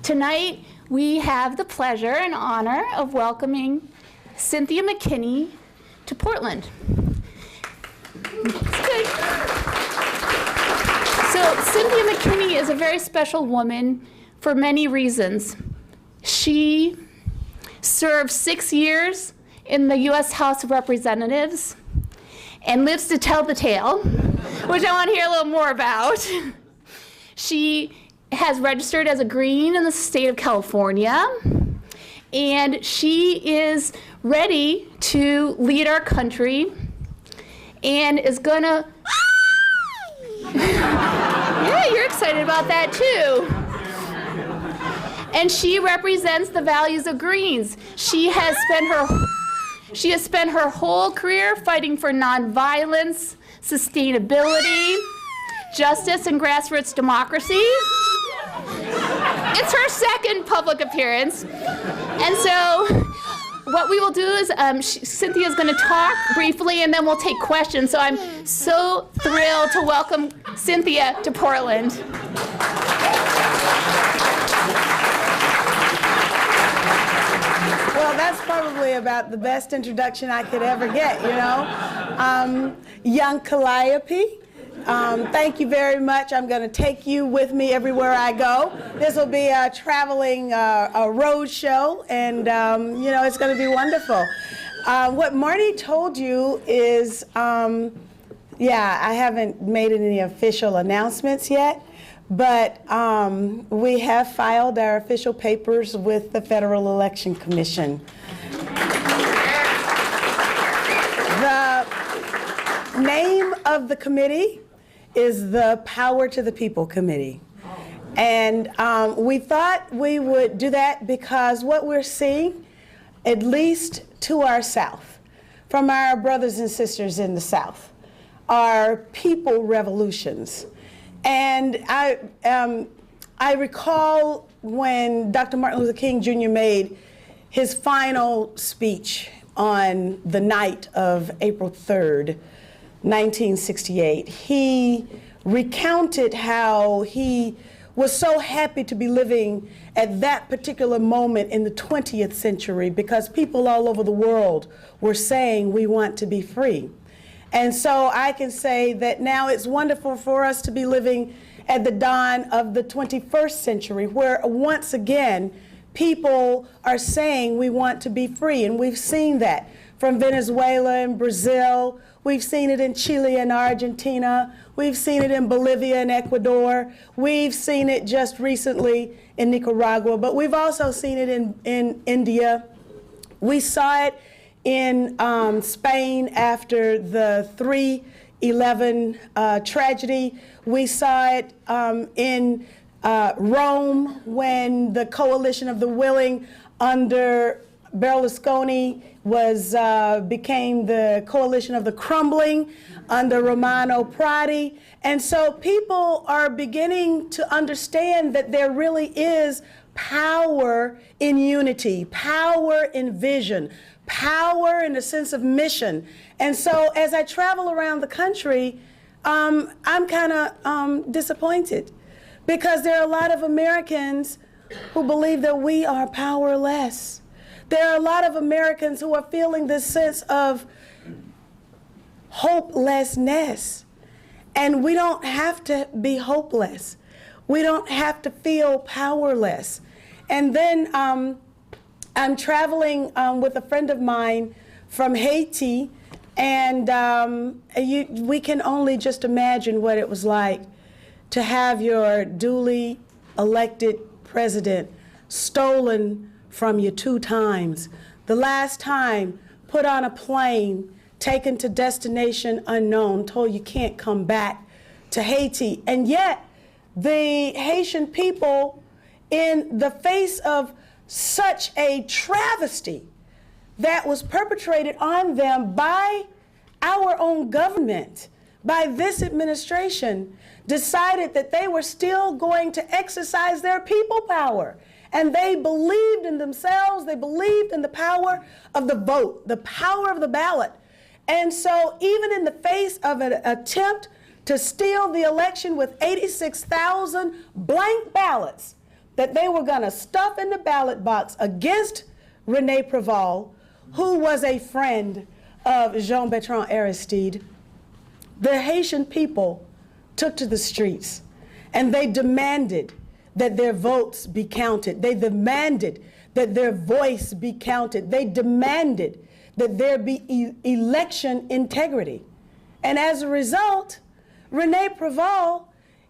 Tonight, we have the pleasure and honor of welcoming Cynthia McKinney to Portland. It's good. So Cynthia McKinney is a very special woman for many reasons. She served 6 years in the U.S. House of Representatives and lives to tell the tale, which I want to hear a little more about. She has registered as a Green in the state of California, and she is ready to lead our country and is gonna, yeah, you're excited about that too. And she represents the values of Greens. She has spent her whole career fighting for nonviolence, sustainability, justice, and grassroots democracy. It's her second public appearance. And so what we will do is Cynthia's going to talk briefly, and then we'll take questions. So I'm so thrilled to welcome Cynthia to Portland. Well, that's probably about the best introduction I could ever get, you know. Young Calliope, thank you very much. I'm going to take you with me everywhere I go. This will be a traveling a road show, and, you know, it's going to be wonderful. What Marty told you is, yeah, I haven't made any official announcements yet, but we have filed our official papers with the Federal Election Commission. The name of the committee is the Power to the People Committee. And we thought we would do that because what we're seeing, at least to our south, from our brothers and sisters in the South, are people revolutions. And I recall when Dr. Martin Luther King Jr. made his final speech on the night of April 3rd, 1968. He recounted how he was so happy to be living at that particular moment in the 20th century because people all over the world were saying we want to be free. And so I can say that now it's wonderful for us to be living at the dawn of the 21st century, where once again, people are saying we want to be free. And we've seen that from Venezuela and Brazil. We've seen it in Chile and Argentina. We've seen it in Bolivia and Ecuador. We've seen it just recently in Nicaragua, but we've also seen it in India. We saw it in Spain after the 3/11 tragedy. We saw it in Rome when the coalition of the willing under Berlusconi became the coalition of the crumbling under Romano Prodi. And so people are beginning to understand that there really is power in unity, power in vision, power in a sense of mission. And so as I travel around the country, I'm kind of disappointed because there are a lot of Americans who believe that we are powerless. There are a lot of Americans who are feeling this sense of hopelessness. And we don't have to be hopeless. We don't have to feel powerless. And then I'm traveling with a friend of mine from Haiti, and we can only just imagine what it was like to have your duly elected president stolen from you 2 times. The last time, put on a plane, taken to destination unknown, told you can't come back to Haiti. And yet, the Haitian people, in the face of such a travesty that was perpetrated on them by our own government, by this administration, decided that they were still going to exercise their people power. And they believed in themselves, they believed in the power of the vote, the power of the ballot. And so even in the face of an attempt to steal the election with 86,000 blank ballots, that they were going to stuff in the ballot box against René Préval, who was a friend of Jean-Bertrand Aristide, the Haitian people took to the streets and they demanded that their votes be counted. They demanded that their voice be counted. They demanded that there be election integrity. And as a result, René Préval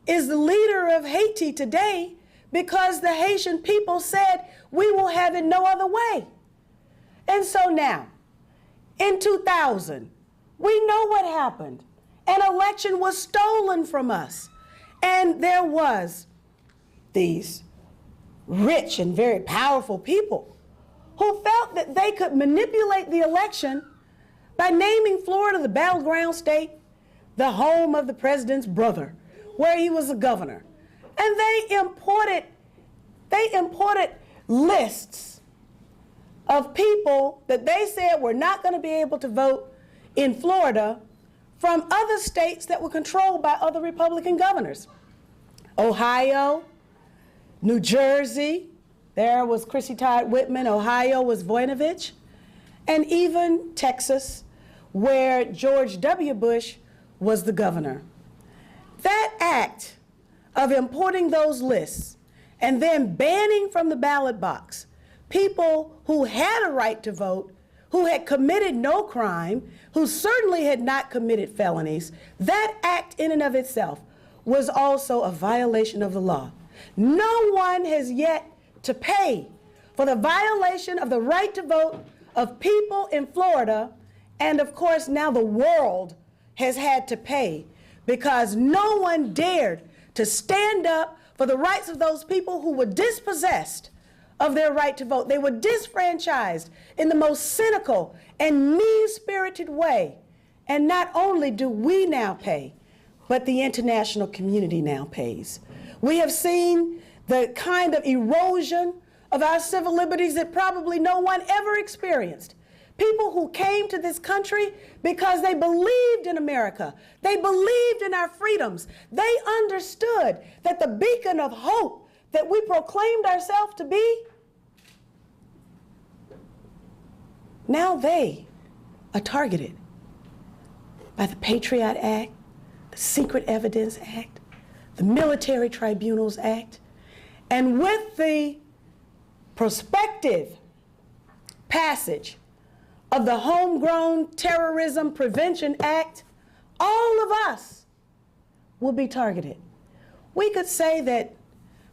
is the leader of Haiti today because the Haitian people said, we will have it no other way. And so now, in 2000, we know what happened. An election was stolen from us. And there was these rich and very powerful people who felt that they could manipulate the election by naming Florida the battleground state, the home of the president's brother, where he was a governor. And they imported lists of people that they said were not going to be able to vote in Florida from other states that were controlled by other Republican governors. Ohio, New Jersey, there was Chrissy Todd Whitman, Ohio was Voinovich, and even Texas, where George W. Bush was the governor. That act of importing those lists and then banning from the ballot box people who had a right to vote, who had committed no crime, who certainly had not committed felonies, that act in and of itself was also a violation of the law. No one has yet to pay for the violation of the right to vote of people in Florida, and of course now the world has had to pay because no one dared to stand up for the rights of those people who were dispossessed of their right to vote. They were disfranchised in the most cynical and mean-spirited way. And not only do we now pay, but the international community now pays. We have seen the kind of erosion of our civil liberties that probably no one ever experienced. People who came to this country because they believed in America. They believed in our freedoms. They understood that the beacon of hope that we proclaimed ourselves to be, now they are targeted by the Patriot Act, the Secret Evidence Act, the Military Tribunals Act, and with the prospective passage of the Homegrown Terrorism Prevention Act, all of us will be targeted. We could say that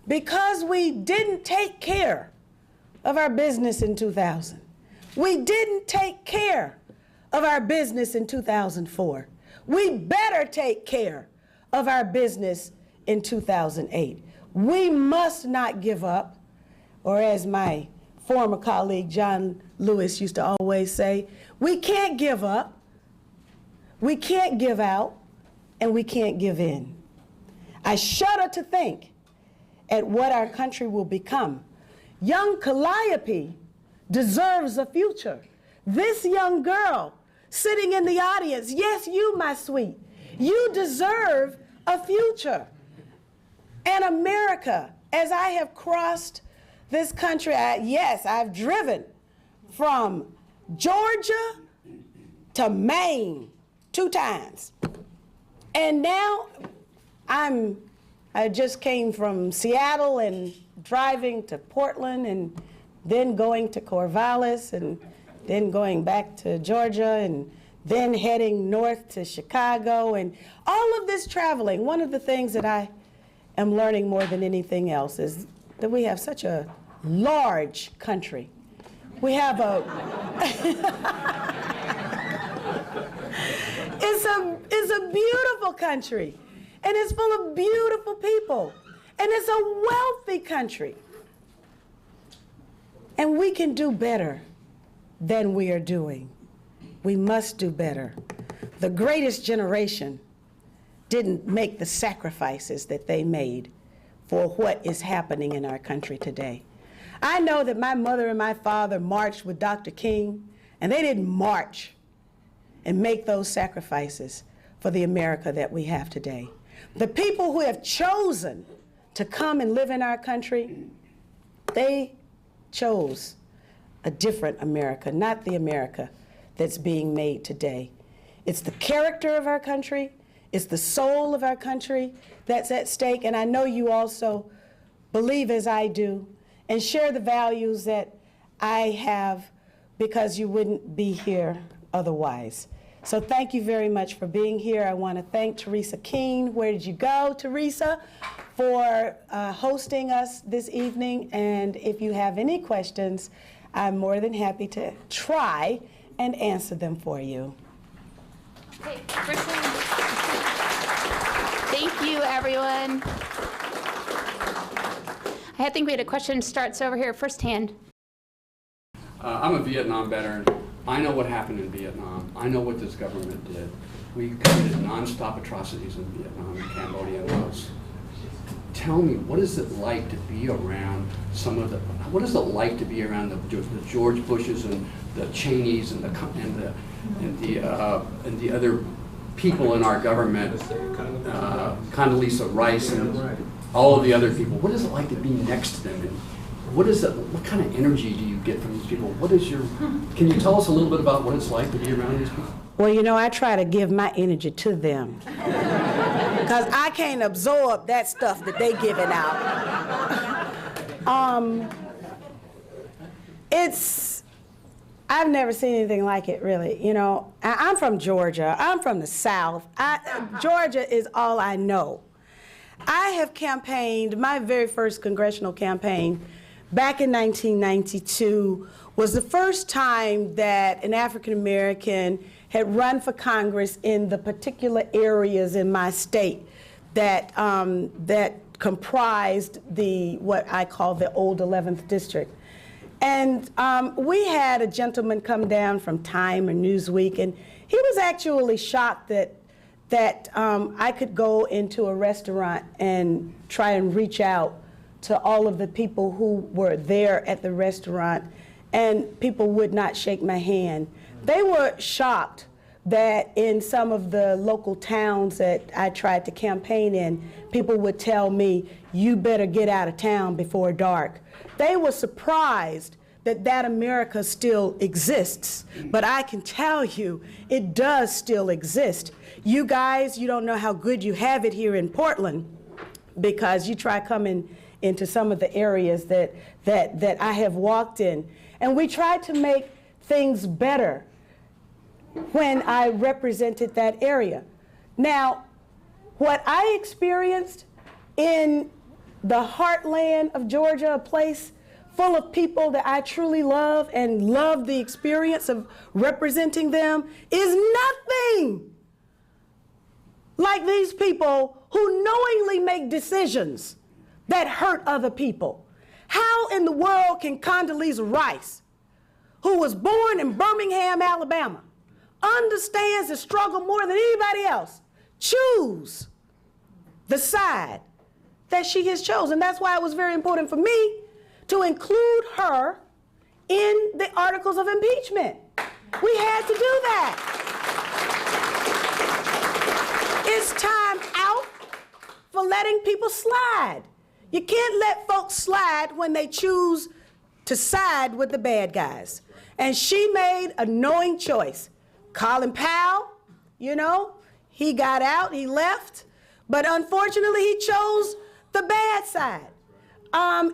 because we didn't take care of our business in 2000, we didn't take care of our business in 2004, we better take care of our business in 2008. We must not give up, or as my former colleague John Lewis used to always say, we can't give up, we can't give out, and we can't give in. I shudder to think at what our country will become. Young Calliope deserves a future. This young girl sitting in the audience, yes, you, my sweet, you deserve a future. And America, as I have crossed this country, yes, I've driven from Georgia to Maine 2 times. And now I just came from Seattle and driving to Portland and then going to Corvallis and then going back to Georgia and then heading north to Chicago and all of this traveling. One of the things that I am learning more than anything else is that we have such a large country. We have it's a beautiful country, and it's full of beautiful people, and it's a wealthy country. And we can do better than we are doing. We must do better. The greatest generation didn't make the sacrifices that they made for what is happening in our country today. I know that my mother and my father marched with Dr. King, and they didn't march and make those sacrifices for the America that we have today. The people who have chosen to come and live in our country, they chose a different America, not the America that's being made today. It's the character of our country, it's the soul of our country that's at stake, and I know you also believe as I do and share the values that I have, because you wouldn't be here otherwise. So thank you very much for being here. I want to thank Teresa King. Where did you go, Teresa? For hosting us this evening. And if you have any questions, I'm more than happy to try and answer them for you. Okay, thank you, everyone. I think we had a question starts over here, first hand. I'm a Vietnam veteran. I know what happened in Vietnam. I know what this government did. We committed nonstop atrocities in Vietnam, and Cambodia, and Laos. Tell me, what is it like to be around what is it like to be around the George Bushes and the Cheneys and the other people in our government, Condoleezza Rice and all of the other people? What is it like to be next to them? And what kind of energy do you get from these people? Can you tell us a little bit about what it's like to be around these people? Well, you know, I try to give my energy to them, because I can't absorb that stuff that they giving out. I've never seen anything like it, really. You know, I'm from Georgia. I'm from the South. Georgia is all I know. I have campaigned, my very first congressional campaign back in 1992 was the first time that an African American had run for Congress in the particular areas in my state that comprised what I call the old 11th district. And we had a gentleman come down from Time or Newsweek, and he was actually shocked that I could go into a restaurant and try and reach out to all of the people who were there at the restaurant, and people would not shake my hand. They were shocked that in some of the local towns that I tried to campaign in, people would tell me, "You better get out of town before dark." They were surprised that America still exists. But I can tell you, it does still exist. You guys, you don't know how good you have it here in Portland, because you try coming into some of the areas that I have walked in. And we tried to make things better when I represented that area. Now, what I experienced in the heartland of Georgia, a place full of people that I truly love and love the experience of representing them, is nothing like these people who knowingly make decisions that hurt other people. How in the world can Condoleezza Rice, who was born in Birmingham, Alabama, understands the struggle more than anybody else, choose the side that she has chosen? That's why it was very important for me to include her in the Articles of Impeachment. We had to do that. It's time out for letting people slide. You can't let folks slide when they choose to side with the bad guys. And she made a knowing choice. Colin Powell, you know, he got out, he left, but unfortunately he chose the bad side. And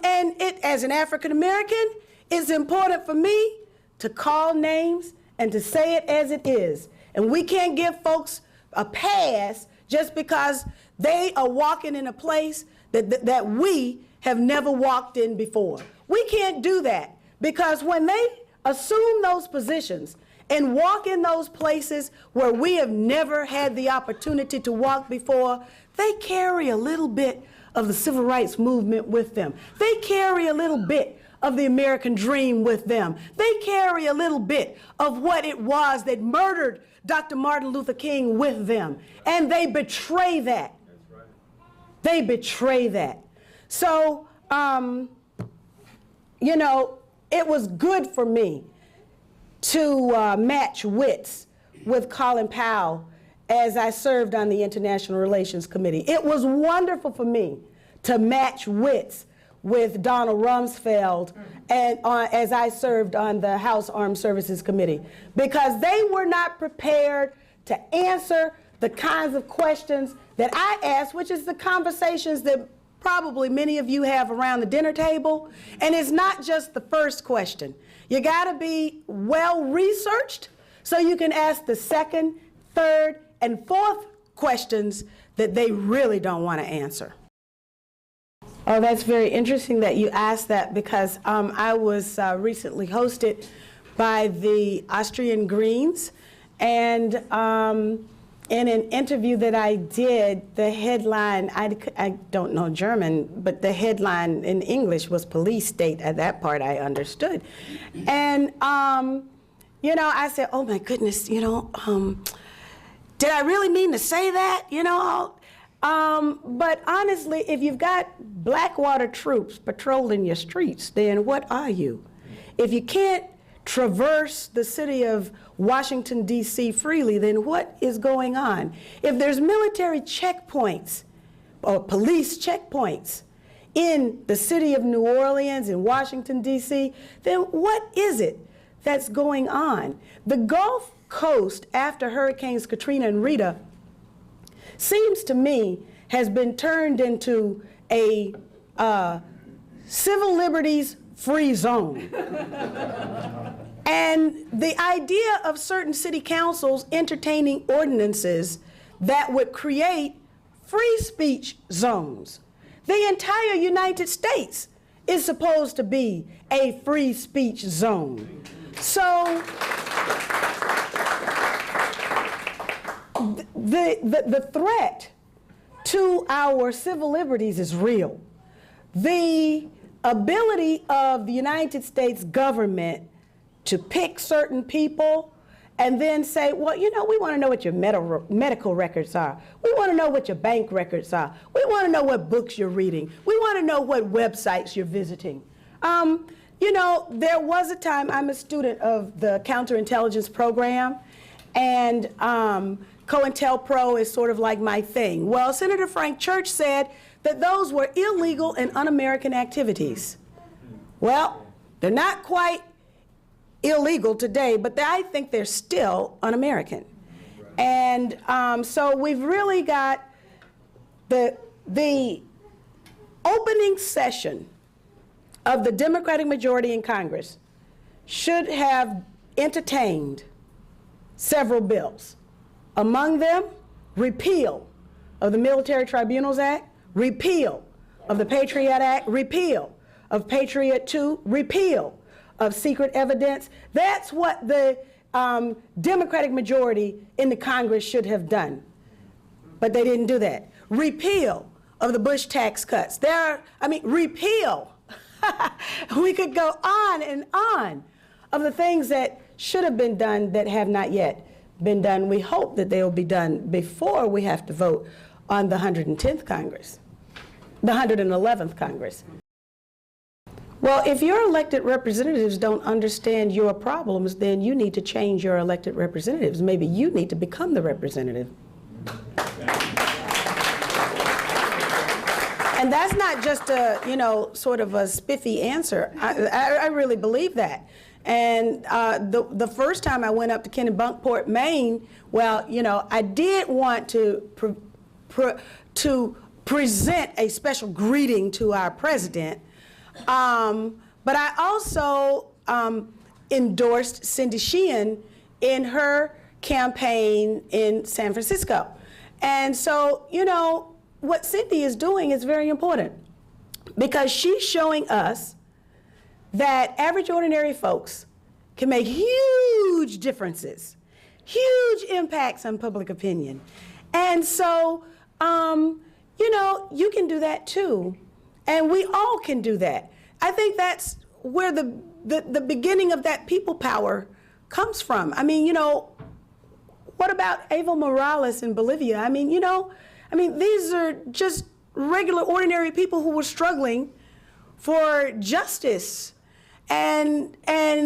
as an African American, it's important for me to call names and to say it as it is. And we can't give folks a pass just because they are walking in a place that we have never walked in before. We can't do that, because when they assume those positions and walk in those places where we have never had the opportunity to walk before, they carry a little bit of the civil rights movement with them. They carry a little bit of the American dream with them. They carry a little bit of what it was that murdered Dr. Martin Luther King with them. And they betray that. They betray that. So, you know, it was good for me to match wits with Colin Powell as I served on the International Relations Committee. It was wonderful for me to match wits with Donald Rumsfeld and as I served on the House Armed Services Committee, because they were not prepared to answer the kinds of questions that I asked, which is the conversations that probably many of you have around the dinner table. And it's not just the first question. You gotta be well researched so you can ask the second, third, and fourth questions that they really don't want to answer. Oh, that's very interesting that you asked that, because I was recently hosted by the Austrian Greens, and in an interview that I did, the headline, I don't know German, but the headline in English was police state. At that part I understood. And, you know, I said, oh my goodness, you know, did I really mean to say that, you know? But honestly, if you've got Blackwater troops patrolling your streets, then what are you? If you can't traverse the city of Washington, D.C. freely, then what is going on? If there's military checkpoints or police checkpoints in the city of New Orleans and Washington, D.C., then what is it that's going on? The Gulf Coast, after Hurricanes Katrina and Rita, seems to me has been turned into a civil liberties free zone. And the idea of certain city councils entertaining ordinances that would create free speech zones. The entire United States is supposed to be a free speech zone. So the threat to our civil liberties is real. The ability of the United States government to pick certain people and then say, well, you know, we want to know what your medical records are. We want to know what your bank records are. We want to know what books you're reading. We want to know what websites you're visiting. You know, there was a time, I'm a student of the counterintelligence program, and COINTELPRO is sort of like my thing. Well, Senator Frank Church said that those were illegal and un-American activities. Well, they're not quite illegal today, but I think they're still un-American. And so we've really got the opening session of the Democratic majority in Congress should have entertained several bills. Among them, repeal of the Military Tribunals Act, repeal of the Patriot Act, repeal of Patriot 2, repeal of secret evidence. That's what the Democratic majority in the Congress should have done. But they didn't do that. Repeal of the Bush tax cuts. Repeal. We could go on and on of the things that should have been done that have not yet been done. We hope that they will be done before we have to vote on the 110th Congress, the 111th Congress. Well, if your elected representatives don't understand your problems, then you need to change your elected representatives. Maybe you need to become the representative. And that's not just a, you know, sort of a spiffy answer. I really believe that. And the first time I went up to Kennebunkport, Maine, well, you know, I did want to present a special greeting to our president, but I also endorsed Cindy Sheehan in her campaign in San Francisco. And so, you know, what Cindy is doing is very important, because she's showing us that average ordinary folks can make huge differences, huge impacts on public opinion. And so, you know, you can do that too. And we all can do that. I think that's where the beginning of that people power comes from. I mean, you know, what about Evo Morales in Bolivia? I mean, you know, these are just regular, ordinary people who were struggling for justice and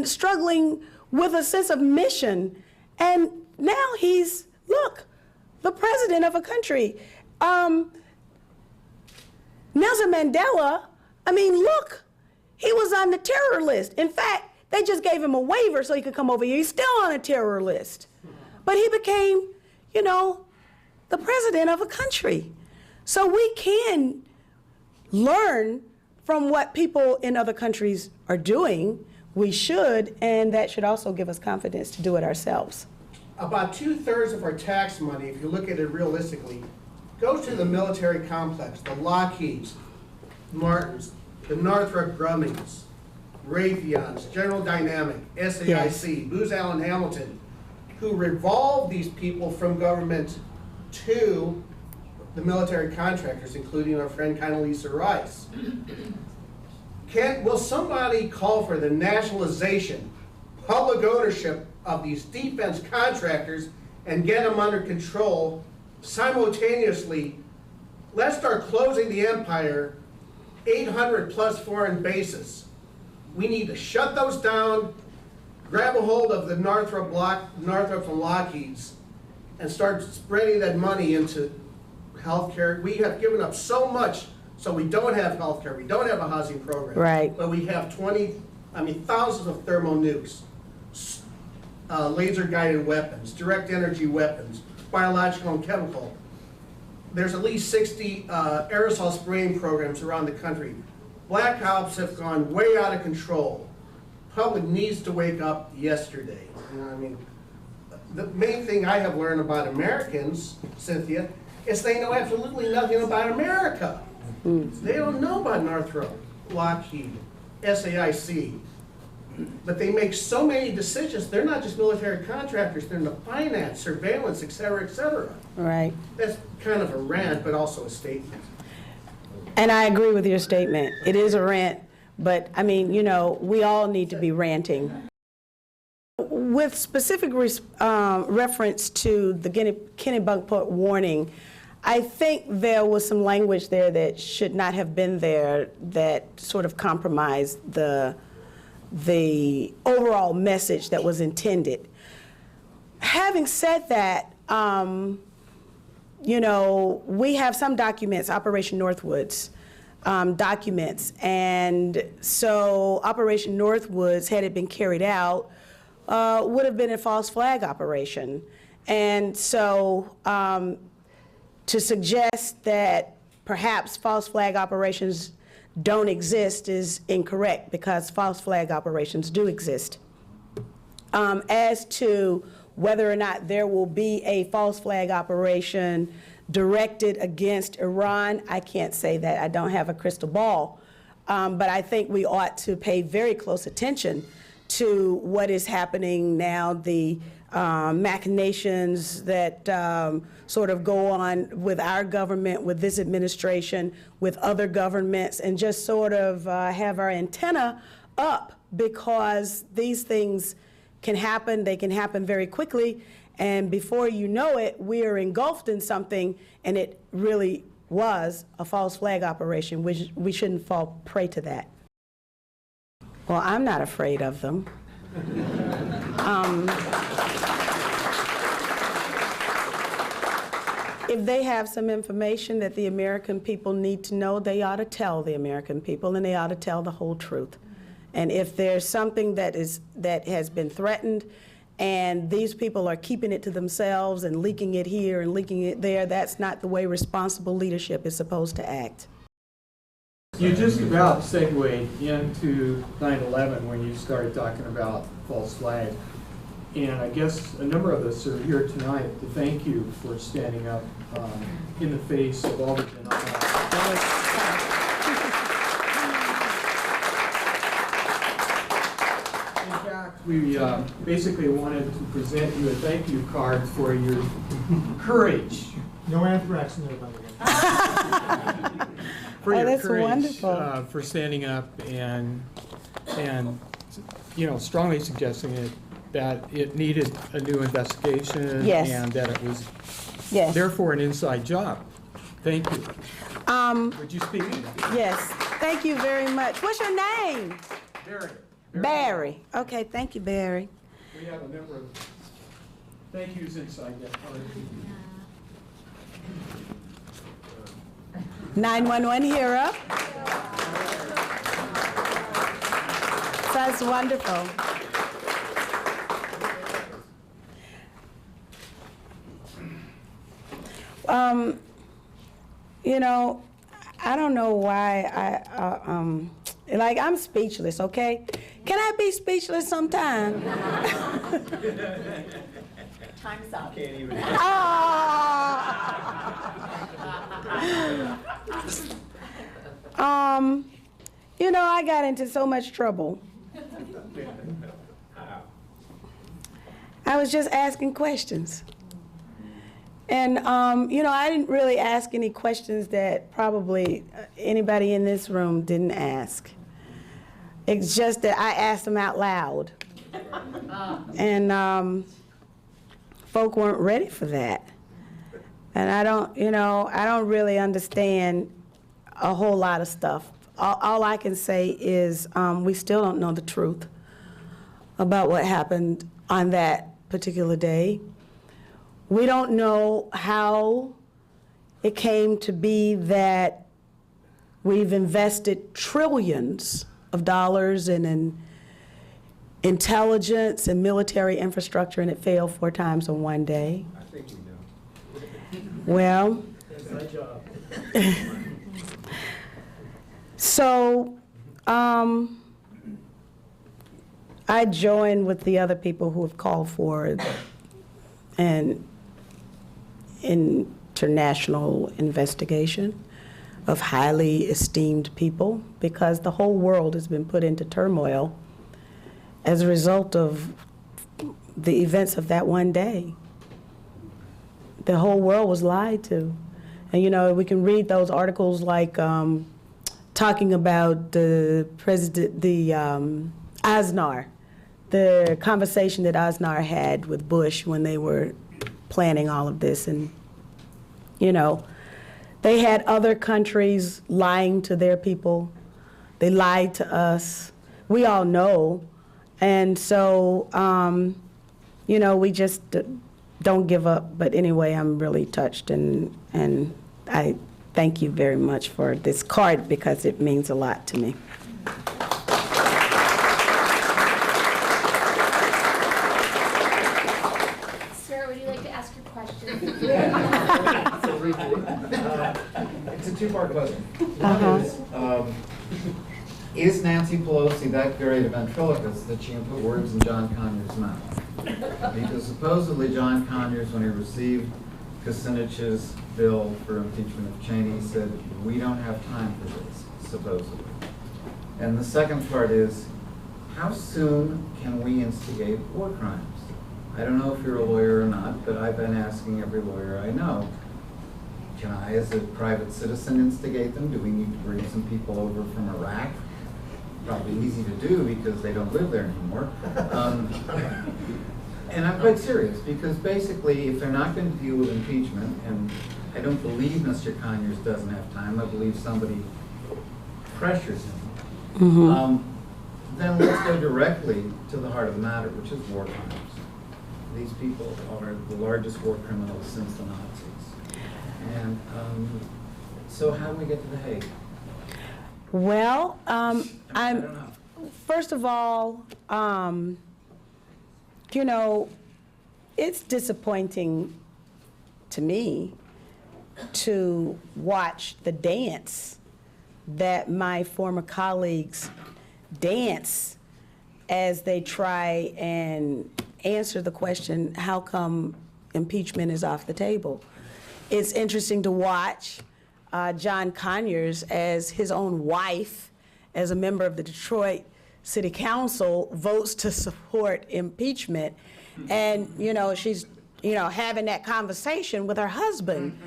struggling with a sense of mission. And now he's, look, the president of a country. Nelson Mandela, I mean, look, he was on the terror list. In fact, they just gave him a waiver so he could come over here. He's still on a terror list. But he became, you know, the president of a country. So we can learn from what people in other countries are doing. We should, and that should also give us confidence to do it ourselves. About 2/3 of our tax money, if you look at it realistically, goes to the military complex, the Lockheeds, Martins, the Northrop Grummings, Raytheons, General Dynamic, SAIC, Booz Allen Hamilton, who revolve these people from government to the military contractors, including our friend Condoleezza Rice. Will somebody call for the nationalization, public ownership of these defense contractors and get them under control simultaneously? Let's start closing the empire, 800 plus foreign bases. We need to shut those down, grab a hold of the Northrop and Lockheeds, and start spreading that money into healthcare. We have given up so much, so we don't have healthcare, we don't have a housing program. Right. But we have thousands of thermal nukes, laser-guided weapons, direct energy weapons, biological and chemical. There's at least 60 aerosol spraying programs around the country. Black ops have gone way out of control. Public needs to wake up yesterday. You know what I mean? The main thing I have learned about Americans, Cynthia, is they know absolutely nothing about America. They don't know about Northrop, Lockheed, SAIC. But they make so many decisions. They're not just military contractors, they're in the finance, surveillance, et cetera, et cetera. Right. That's kind of a rant, but also a statement. And I agree with your statement. It is a rant, but I mean, you know, we all need to be ranting. With specific reference to the Kennebunkport warning, I think there was some language there that should not have been there that sort of compromised the overall message that was intended. Having said that, you know, we have some documents, Operation Northwoods documents, and so Operation Northwoods, had it been carried out, would have been a false flag operation. And so to suggest that perhaps false flag operations don't exist is incorrect, because false flag operations do exist. As to whether or not there will be a false flag operation directed against Iran, I can't say that. I don't have a crystal ball. But I think we ought to pay very close attention to what is happening now, the machinations that sort of go on with our government, with this administration, with other governments, and just sort of have our antenna up, because these things can happen. They can happen very quickly, and before you know it, we are engulfed in something, and it really was a false flag operation. We shouldn't fall prey to that. Well, I'm not afraid of them. If they have some information that the American people need to know, they ought to tell the American people, and they ought to tell the whole truth. And if there's something that has been threatened, and these people are keeping it to themselves and leaking it here and leaking it there, that's not the way responsible leadership is supposed to act. You just about segued into 9/11 when you started talking about false flag. And I guess a number of us are here tonight to thank you for standing up in the face of all the denial. In fact, we basically wanted to present you a thank you card for your courage. No anthrax in there, by the way. For your that's courage, wonderful. For standing up and you know, strongly suggesting that it needed a new investigation. Yes. And that it was Yes. therefore an inside job. Thank you. Would you speak? Yes. Thank you very much. What's your name? Barry. Barry. Okay, thank you, Barry. We have a number of thank yous inside that card. 911 here up. That's wonderful. You know, I don't know why like I'm speechless, okay? Can I be speechless sometime? Time's up. You know, I got into so much trouble. I was just asking questions. And, you know, I didn't really ask any questions that probably anybody in this room didn't ask. It's just that I asked them out loud. And folk weren't ready for that. And I don't really understand a whole lot of stuff. All I can say is we still don't know the truth about what happened on that particular day. We don't know how it came to be that we've invested trillions of dollars in intelligence and military infrastructure, and it failed 4 times in one day. I think you know. Well, That's my job. so I join with the other people who have called for an international investigation of highly esteemed people, because the whole world has been put into turmoil as a result of the events of that one day. The whole world was lied to. And you know, we can read those articles like talking about the president, Aznar, the conversation that Aznar had with Bush when they were planning all of this. And, you know, they had other countries lying to their people. They lied to us. We all know. And so, you know, we just don't give up. But anyway, I'm really touched, and I thank you very much for this card, because it means a lot to me. Sir, would you like to ask your question? So briefly, it's a two-part question. One is Nancy Pelosi that great a ventriloquist that she can put words in John Conyers' mouth? Because supposedly John Conyers, when he received Kucinich's bill for impeachment of Cheney, said, "We don't have time for this," supposedly. And the second part is, how soon can we instigate war crimes? I don't know if you're a lawyer or not, but I've been asking every lawyer I know, can I, as a private citizen, instigate them? Do we need to bring some people over from Iraq? Probably easy to do because they don't live there anymore. And I'm quite serious, because basically, if they're not going to deal with impeachment, and I don't believe Mr. Conyers doesn't have time, I believe somebody pressures him, then let's go directly to the heart of the matter, which is war crimes. These people are the largest war criminals since the Nazis. And so how do we get to The Hague? Well, I don't know. first of all, you know, it's disappointing to me to watch the dance that my former colleagues dance as they try and answer the question, how come impeachment is off the table? It's interesting to watch John Conyers, as his own wife, as a member of the Detroit City Council, votes to support impeachment. And, you know, she's, you know, having that conversation with her husband.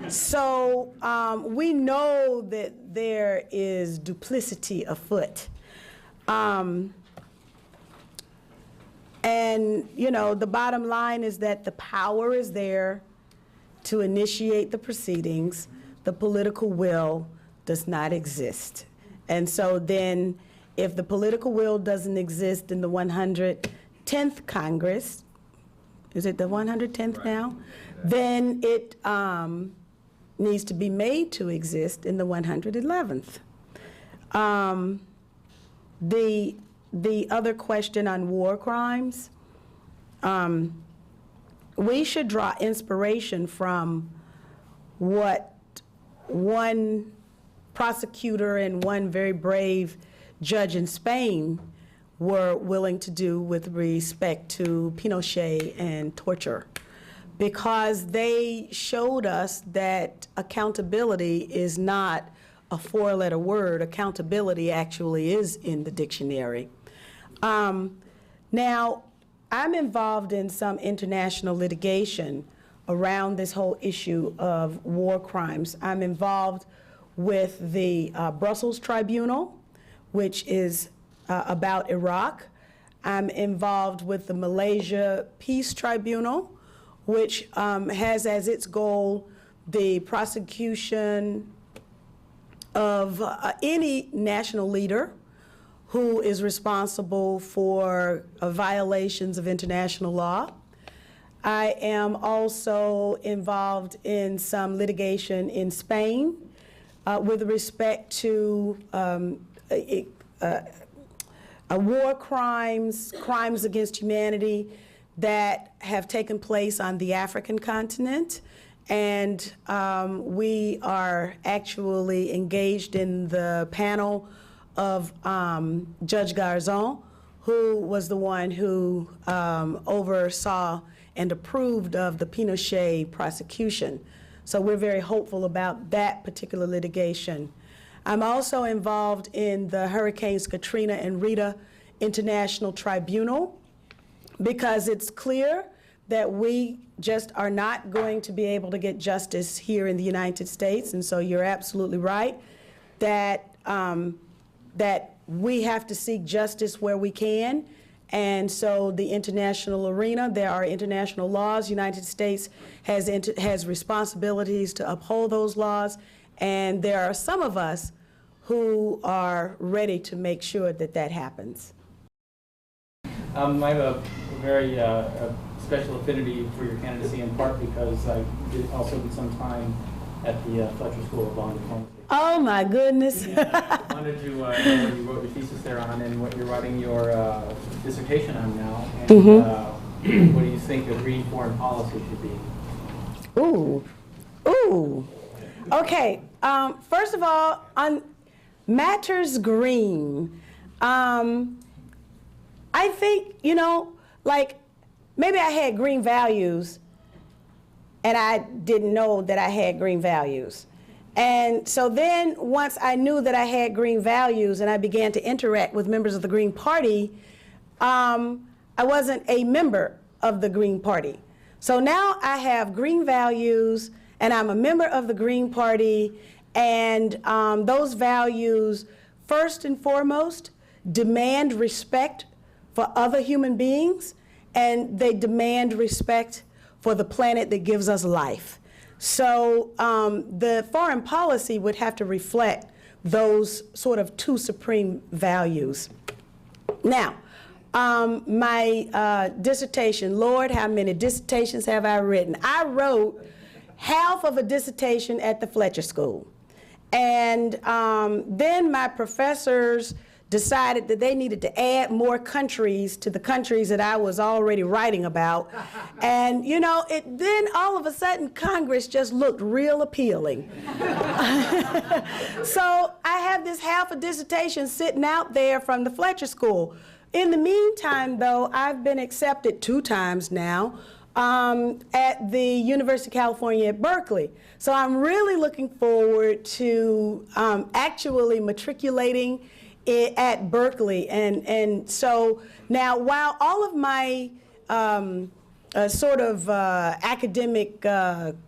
So we know that there is duplicity afoot. And, you know, the bottom line is that the power is there to initiate the proceedings. The political will does not exist. And so then, if the political will doesn't exist in the 110th Congress, is it the 110th now? Then it needs to be made to exist in the 111th. The the other question on war crimes, we should draw inspiration from what one prosecutor and one very brave judge in Spain were willing to do with respect to Pinochet and torture, because they showed us that accountability is not a four-letter word. Accountability actually is in the dictionary. Now, I'm involved in some international litigation around this whole issue of war crimes. I'm involved with the Brussels Tribunal, which is about Iraq. I'm involved with the Malaysia Peace Tribunal, which has as its goal the prosecution of any national leader who is responsible for violations of international law. I am also involved in some litigation in Spain with respect to war crimes, crimes against humanity that have taken place on the African continent. And we are actually engaged in the panel of Judge Garzon, who was the one who oversaw and approved of the Pinochet prosecution. So we're very hopeful about that particular litigation. I'm also involved in the Hurricanes Katrina and Rita International Tribunal, because it's clear that we just are not going to be able to get justice here in the United States. And so you're absolutely right that that we have to seek justice where we can. And so the international arena, there are international laws. United States has responsibilities to uphold those laws. And there are some of us who are ready to make sure that that happens. I have a very special affinity for your candidacy, in part because I also did some time at the Fletcher School of Law and Diplomacy. Oh my goodness. I wanted to know what you wrote your thesis there on and what you're writing your dissertation on now. And what do you think a green foreign policy should be? Ooh. Okay, first of all, on matters green, I think, like maybe I had green values and I didn't know that I had green values. And so then once I knew that I had green values and I began to interact with members of the Green Party, I wasn't a member of the Green Party. So now I have green values and I'm a member of the Green Party, and those values, first and foremost, demand respect for other human beings, and they demand respect for the planet that gives us life. So the foreign policy would have to reflect those sort of two supreme values. Now, my dissertation, Lord, how many dissertations have I written? I wrote half of a dissertation at the Fletcher School. And then my professors decided that they needed to add more countries to the countries that I was already writing about. And then all of a sudden Congress just looked real appealing. So I have this half a dissertation sitting out there from the Fletcher School. In the meantime, though, I've been accepted 2 times now at the University of California at Berkeley. So I'm really looking forward to actually matriculating at Berkeley. And so now, while all of my academic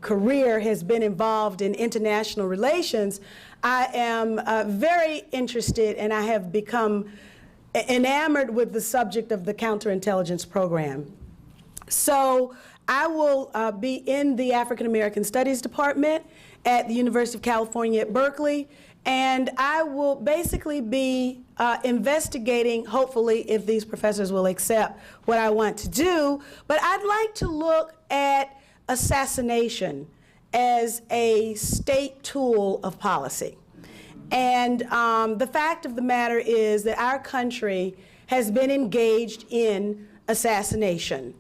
career has been involved in international relations, I am very interested, and I have become enamored with the subject of the counterintelligence program. So I will be in the African American Studies Department at the University of California at Berkeley, and I will basically be investigating, hopefully, if these professors will accept what I want to do. But I'd like to look at assassination as a state tool of policy. And the fact of the matter is that our country has been engaged in assassination,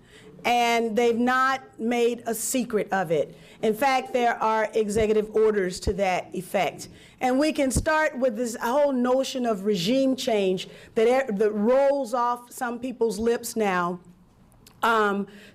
and they've not made a secret of it. In fact, there are executive orders to that effect. And we can start with this whole notion of regime change that rolls off some people's lips now,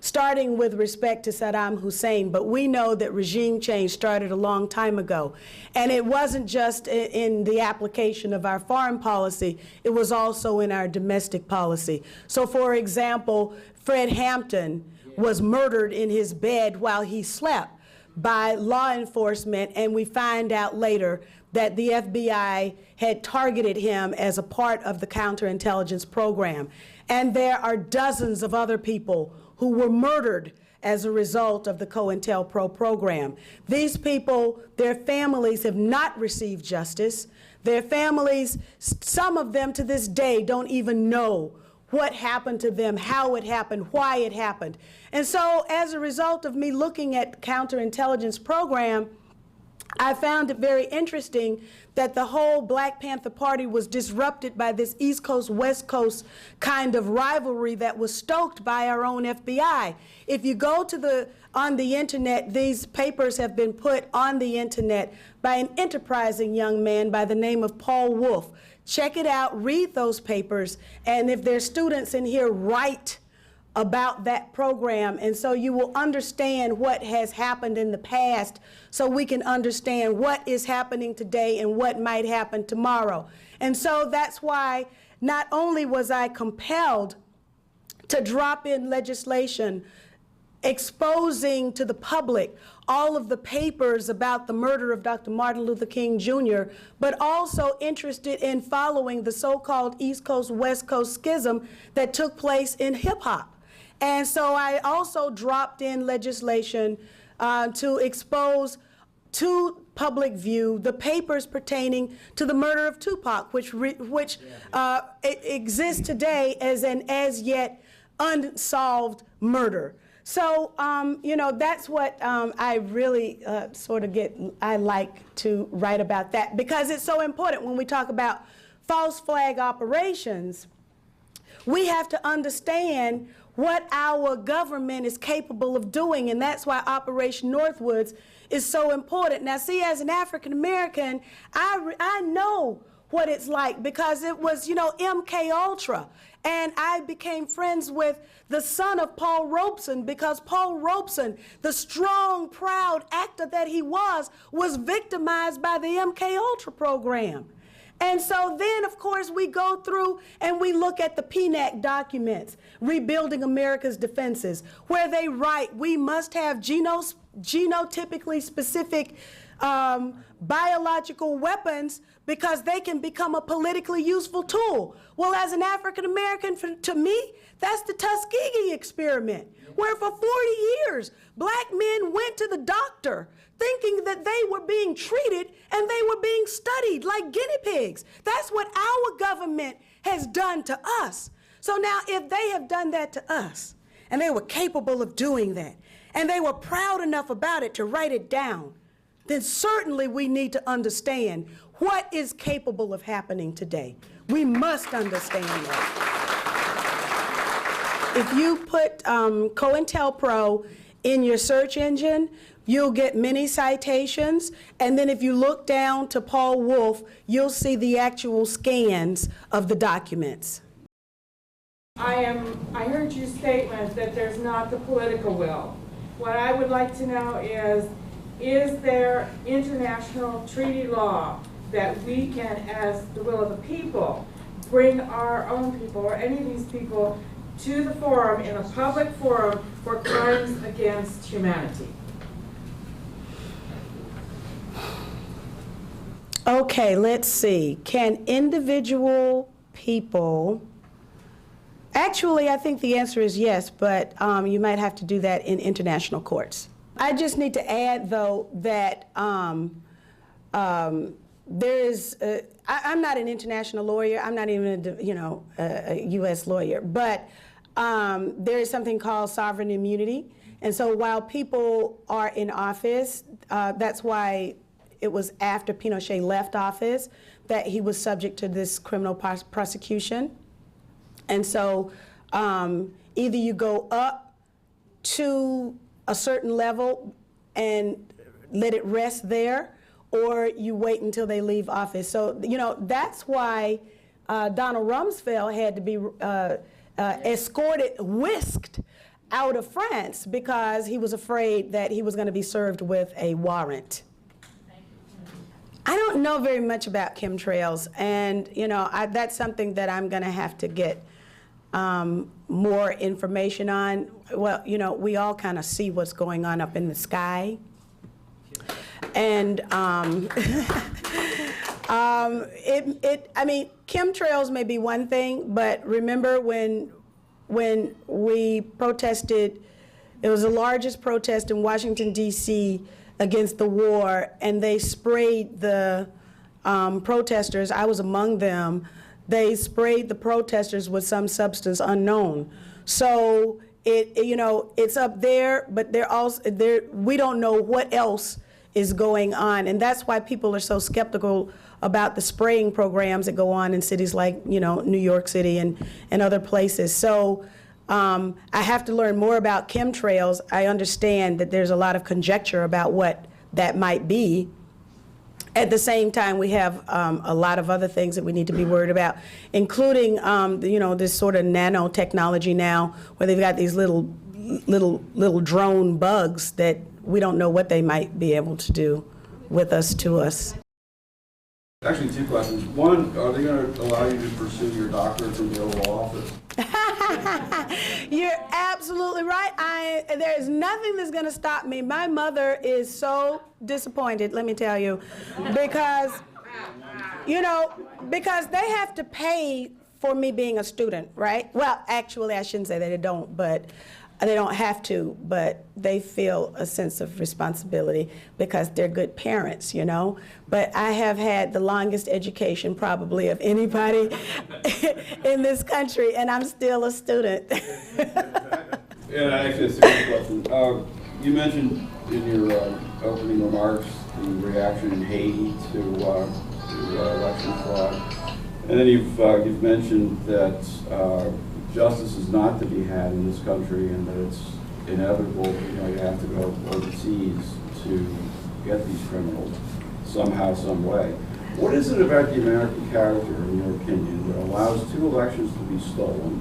starting with respect to Saddam Hussein. But we know that regime change started a long time ago. And it wasn't just in the application of our foreign policy, it was also in our domestic policy. So for example, Fred Hampton was murdered in his bed while he slept by law enforcement, and we find out later that the FBI had targeted him as a part of the counterintelligence program. And there are dozens of other people who were murdered as a result of the COINTELPRO program. These people, their families have not received justice. Their families, some of them to this day, don't even know what happened to them, how it happened, why it happened. And so as a result of me looking at the counterintelligence program, I found it very interesting that the whole Black Panther Party was disrupted by this East Coast, West Coast kind of rivalry that was stoked by our own FBI. If you go to on the internet, these papers have been put on the internet by an enterprising young man by the name of Paul Wolf. Check it out, read those papers, and if there's students in here, write about that program, and so you will understand what has happened in the past, so we can understand what is happening today and what might happen tomorrow. And so that's why not only was I compelled to drop in legislation exposing to the public all of the papers about the murder of Dr. Martin Luther King Jr., but also interested in following the so-called East Coast, West Coast schism that took place in hip-hop. And so I also dropped in legislation to expose to public view the papers pertaining to the murder of Tupac, which exists today as an as yet unsolved murder. So, you know, that's what I really I like to write about that, because it's so important when we talk about false flag operations. We have to understand what our government is capable of doing, and that's why Operation Northwoods is so important. Now, see, as an African American, I know what it's like, because it was, you know, MK Ultra, and I became friends with the son of Paul Robeson, because Paul Robeson, the strong, proud actor that he was victimized by the MK Ultra program. And so then, of course, we go through and we look at the PNAC documents, Rebuilding America's Defenses, where they write we must have genotypically specific biological weapons because they can become a politically useful tool. Well, as an African American, to me, that's the Tuskegee experiment, where for 40 years, black men went to the doctor thinking that they were being treated and they were being studied like guinea pigs. That's what our government has done to us. So now, if they have done that to us, and they were capable of doing that, and they were proud enough about it to write it down, then certainly we need to understand what is capable of happening today. We must understand that. If you put COINTELPRO in your search engine, you'll get many citations, and then if you look down to Paul Wolf, you'll see the actual scans of the documents. I heard your statement that there's not the political will. What I would like to know is there international treaty law that we can, as the will of the people, bring our own people or any of these people to the forum, in a public forum, for crimes against humanity? Okay, let's see. Can individual people... Actually, I think the answer is yes, but you might have to do that in international courts. I just need to add, though, that I'm not an international lawyer. I'm not even a U.S. lawyer, but there is something called sovereign immunity. And so while people are in office, that's why it was after Pinochet left office that he was subject to this criminal prosecution. And so either you go up to a certain level and let it rest there, or you wait until they leave office. So, you know, that's why Donald Rumsfeld had to be escorted, whisked out of France, because he was afraid that he was going to be served with a warrant. I don't know very much about chemtrails, and, you know, that's something that I'm going to have to get more information on. Well, you know, we all kind of see what's going on up in the sky. And I mean, chemtrails may be one thing, but remember when we protested, it was the largest protest in Washington, D.C. against the war, and they sprayed the protesters. I was among them. They sprayed the protesters with some substance unknown. So you know, it's up there, but they're also we don't know what else is going on, and that's why people are so skeptical about the spraying programs that go on in cities like, you know, New York City and other places. So I have to learn more about chemtrails. I understand that there's a lot of conjecture about what that might be. At the same time, we have a lot of other things that we need to be worried about, including you know, this sort of nanotechnology now, where they've got these little drone bugs that we don't know what they might be able to do with us, to us. Actually, two questions. One, are they going to allow you to pursue your doctorate in the Oval Office? You're absolutely right. There's nothing that's going to stop me. My mother is so disappointed, let me tell you, because, you know, because they have to pay for me being a student, right? Well, actually, I shouldn't say that they don't, but they don't have to, but they feel a sense of responsibility because they're good parents, you know? But I have had the longest education probably of anybody in this country, and I'm still a student. Yeah, actually, it's a good question. You mentioned in your opening remarks the reaction in Haiti to election fraud, and then you've mentioned that justice is not to be had in this country, and that it's inevitable. You know, you have to go overseas to get these criminals somehow, some way. What is it about the American character, in your opinion, that allows two elections to be stolen,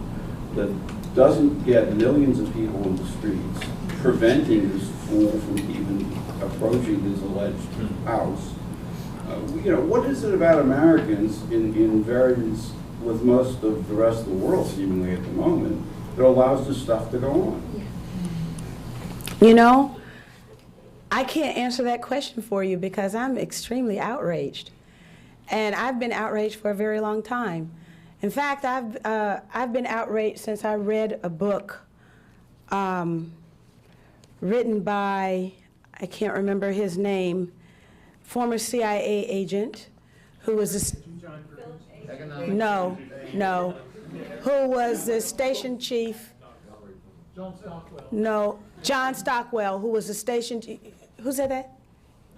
that doesn't get millions of people in the streets, preventing this fool from even approaching his alleged house? You know, what is it about Americans in variance with most of the rest of the world, seemingly at the moment, that allows this stuff to go on? You know, I can't answer that question for you because I'm extremely outraged. And I've been outraged for a very long time. In fact, I've been outraged since I read a book written by, I can't remember his name, former CIA agent who was a, no, who was the station chief. No, John Stockwell, who was the station, who said that?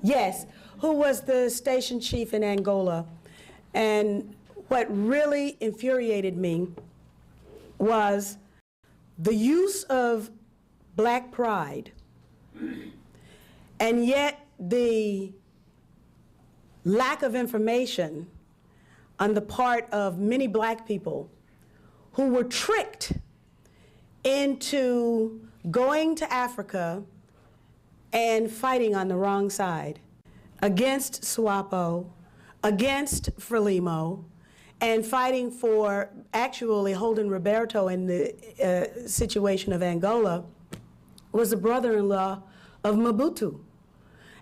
Yes, who was the station chief in Angola. And what really infuriated me was the use of black pride, and yet the lack of information on the part of many black people who were tricked into going to Africa and fighting on the wrong side against SWAPO, against Frelimo, and fighting for actually holding Roberto in the situation of Angola, was the brother-in-law of Mobutu.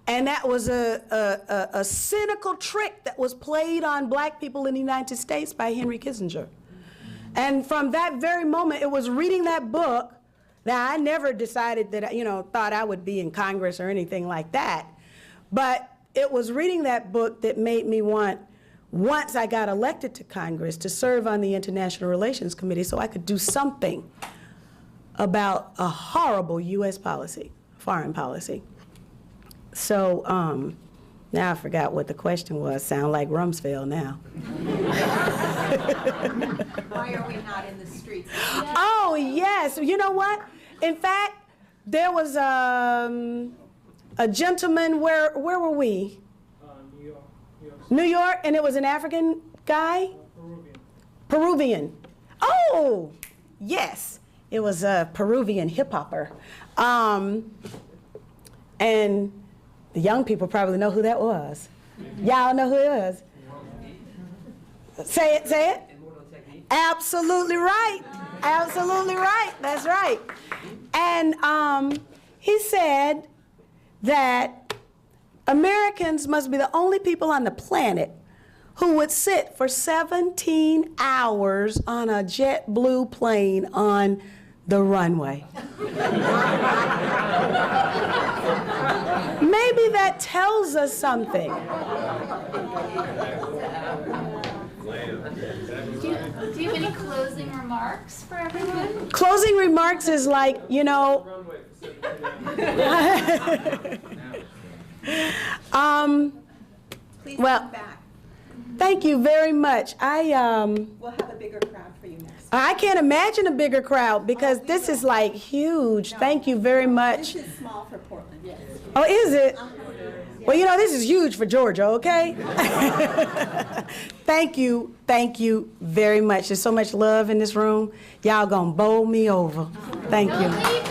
And that was a cynical trick that was played on black people in the United States by Henry Kissinger. And from that very moment, it was reading that book. Now, I never decided that, you know, thought I would be in Congress or anything like that. But it was reading that book that made me want, once I got elected to Congress, to serve on the International Relations Committee so I could do something about a horrible U.S. policy, foreign policy. So Now I forgot what the question was. Sound like Rumsfeld now. Why are we not in the streets? Oh, yes. You know what? In fact, there was a gentleman, where were we? New York. New York, and it was an African guy? Peruvian. Oh, yes. It was a Peruvian hip-hopper. And the young people probably know who that was. Y'all know who it was? Say it, say it. Absolutely right. Absolutely right. That's right. And he said that Americans must be the only people on the planet who would sit for 17 hours on a JetBlue plane on the runway. Maybe that tells us something. Do you have any closing remarks for everyone? Closing remarks is like, you know, Please well, come back. thank you very much. We'll have a bigger crowd for you next. I can't imagine a bigger crowd because this is like huge. Thank you very much. This is small for Portland, yes. Oh, is it? Well, you know, this is huge for Georgia, okay? Thank you very much. There's so much love in this room. Y'all gonna bowl me over. Thank you.